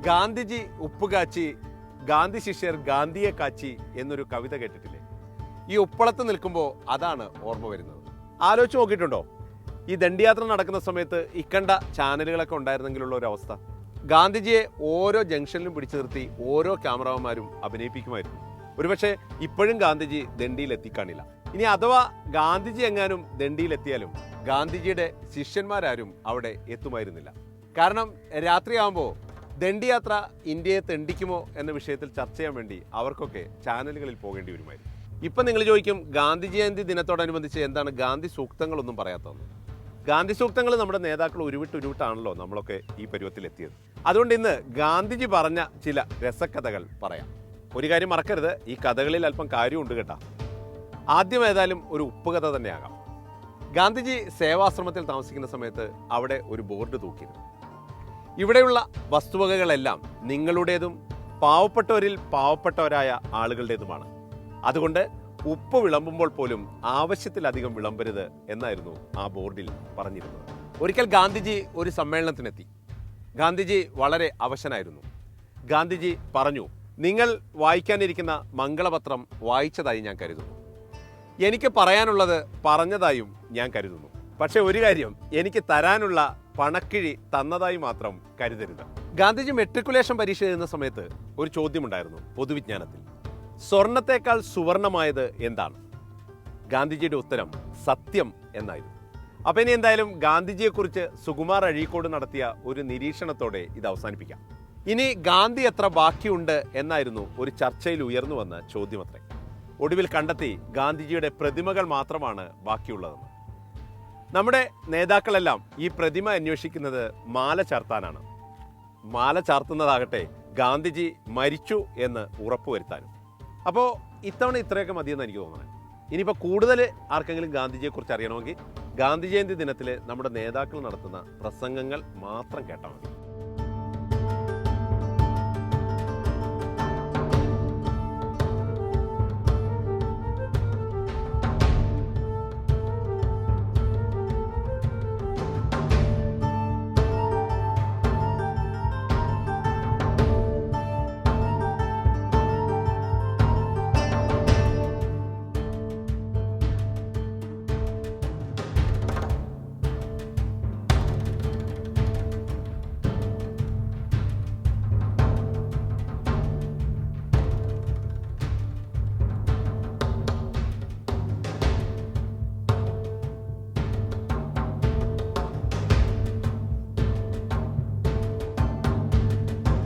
ഗാന്ധിജി ഉപ്പ് കാച്ചി, ഗാന്ധി ശിഷ്യർ ഗാന്ധിയെ കാച്ചി എന്നൊരു കവിത കേട്ടിട്ടില്ലേ? ഈ ഉപ്പളത്ത് നിൽക്കുമ്പോൾ അതാണ് ഓർമ്മ വരുന്നത്. ആലോചിച്ച് നോക്കിയിട്ടുണ്ടോ? ഈ ദണ്ഡിയാത്ര നടക്കുന്ന സമയത്ത് ഇക്കണ്ട ചാനലുകളൊക്കെ ഉണ്ടായിരുന്നെങ്കിലുള്ള ഒരു അവസ്ഥ. ഗാന്ധിജിയെ ഓരോ ജംഗ്ഷനിലും പിടിച്ചു നിർത്തി ഓരോ ക്യാമറമാന്മാരും അഭിനയിപ്പിക്കുമായിരുന്നു. ഒരുപക്ഷെ ഇപ്പോഴും ഗാന്ധിജി ദണ്ഡിയിൽ എത്തിക്കാണില്ല. ഇനി അഥവാ ഗാന്ധിജി എങ്ങാനും ദണ്ഡിയിലെത്തിയാലും ഗാന്ധിജിയുടെ ശിഷ്യന്മാരാരും അവിടെ എത്തുമായിരുന്നില്ല. കാരണം രാത്രിയാകുമ്പോൾ ദണ്ഡിയാത്ര ഇന്ത്യയെ തെണ്ടിക്കുമോ എന്ന വിഷയത്തിൽ ചർച്ച ചെയ്യാൻ വേണ്ടി അവർക്കൊക്കെ ചാനലുകളിൽ പോകേണ്ടി വരുമായിരുന്നു. ഇപ്പം നിങ്ങൾ ചോദിക്കും, ഗാന്ധി ജയന്തി ദിനത്തോടനുബന്ധിച്ച് എന്താണ് ഗാന്ധി സൂക്തങ്ങളൊന്നും പറയാത്തതെന്ന്. ഗാന്ധി സൂക്തങ്ങൾ നമ്മുടെ നേതാക്കൾ ഉരുവിട്ടാണല്ലോ നമ്മളൊക്കെ ഈ പരുവത്തിലെത്തിയത്. അതുകൊണ്ട് ഇന്ന് ഗാന്ധിജി പറഞ്ഞ ചില രസകഥകൾ പറയാം. ഒരു കാര്യം മറക്കരുത്, ഈ കഥകളിൽ അല്പം കാര്യമുണ്ട് കേട്ടാ. ആദ്യം ഏതായാലും ഒരു ഉപ്പുകഥ തന്നെയാകാം. ഗാന്ധിജി സേവാശ്രമത്തിൽ താമസിക്കുന്ന സമയത്ത് അവിടെ ഒരു ബോർഡ് തൂക്കിയിരുന്നു. ഇവിടെയുള്ള വസ്തുവകകളെല്ലാം നിങ്ങളുടേതും പാവപ്പെട്ടവരിൽ പാവപ്പെട്ടവരായ ആളുകളുടേതുമാണ്. അതുകൊണ്ട് ഉപ്പ് വിളമ്പുമ്പോൾ പോലും ആവശ്യത്തിലധികം വിളമ്പരുത് എന്നായിരുന്നു ആ ബോർഡിൽ പറഞ്ഞിരുന്നത്. ഒരിക്കൽ ഗാന്ധിജി ഒരു സമ്മേളനത്തിനെത്തി. ഗാന്ധിജി വളരെ അവശനായിരുന്നു. ഗാന്ധിജി പറഞ്ഞു, നിങ്ങൾ വായിക്കാനിരിക്കുന്ന മംഗളപത്രം വായിച്ചതായി ഞാൻ കരുതുന്നു. എനിക്ക് പറയാനുള്ളത് പറഞ്ഞതായും ഞാൻ കരുതുന്നു. പക്ഷെ ഒരു കാര്യം, എനിക്ക് തരാനുള്ള പണക്കിഴി തന്നതായി മാത്രം കരുതരുത്. ഗാന്ധിജി മെട്രിക്കുലേഷൻ പരീക്ഷ എഴുതുന്ന സമയത്ത് ഒരു ചോദ്യമുണ്ടായിരുന്നു പൊതുവിജ്ഞാനത്തിൽ. സ്വർണത്തേക്കാൾ സുവർണമായത് എന്താണ്? ഗാന്ധിജിയുടെ ഉത്തരം സത്യം എന്നായിരുന്നു. അപ്പം ഇനി എന്തായാലും ഗാന്ധിജിയെക്കുറിച്ച് സുകുമാർ അഴീക്കോട് നടത്തിയ ഒരു നിരീക്ഷണത്തോടെ ഇത് അവസാനിപ്പിക്കാം. ഇനി ഗാന്ധി എത്ര ബാക്കിയുണ്ട് എന്നായിരുന്നു ഒരു ചർച്ചയിൽ ഉയർന്നു വന്ന ചോദ്യമത്രേ. ഒടുവിൽ കണ്ടെത്തി ഗാന്ധിജിയുടെ പ്രതിമകൾ മാത്രമാണ് ബാക്കിയുള്ളതെന്ന്. നമ്മുടെ നേതാക്കളെല്ലാം ഈ പ്രതിമ അന്വേഷിക്കുന്നത് മാല ചാർത്താനാണ്. മാല ചാർത്തുന്നതാകട്ടെ ഗാന്ധിജി മരിച്ചു എന്ന് ഉറപ്പുവരുത്താനും. അപ്പോൾ ഇത്തവണ ഇത്രയൊക്കെ മതിയെന്ന് എനിക്ക് തോന്നുന്നത്. ഇനിയിപ്പോൾ കൂടുതൽ ആർക്കെങ്കിലും ഗാന്ധിജിയെക്കുറിച്ച് അറിയണമെങ്കിൽ ഗാന്ധി ജയന്തി ദിനത്തിൽ നമ്മുടെ നേതാക്കൾ നടത്തുന്ന പ്രസംഗങ്ങൾ മാത്രം കേട്ടാൽ മതി.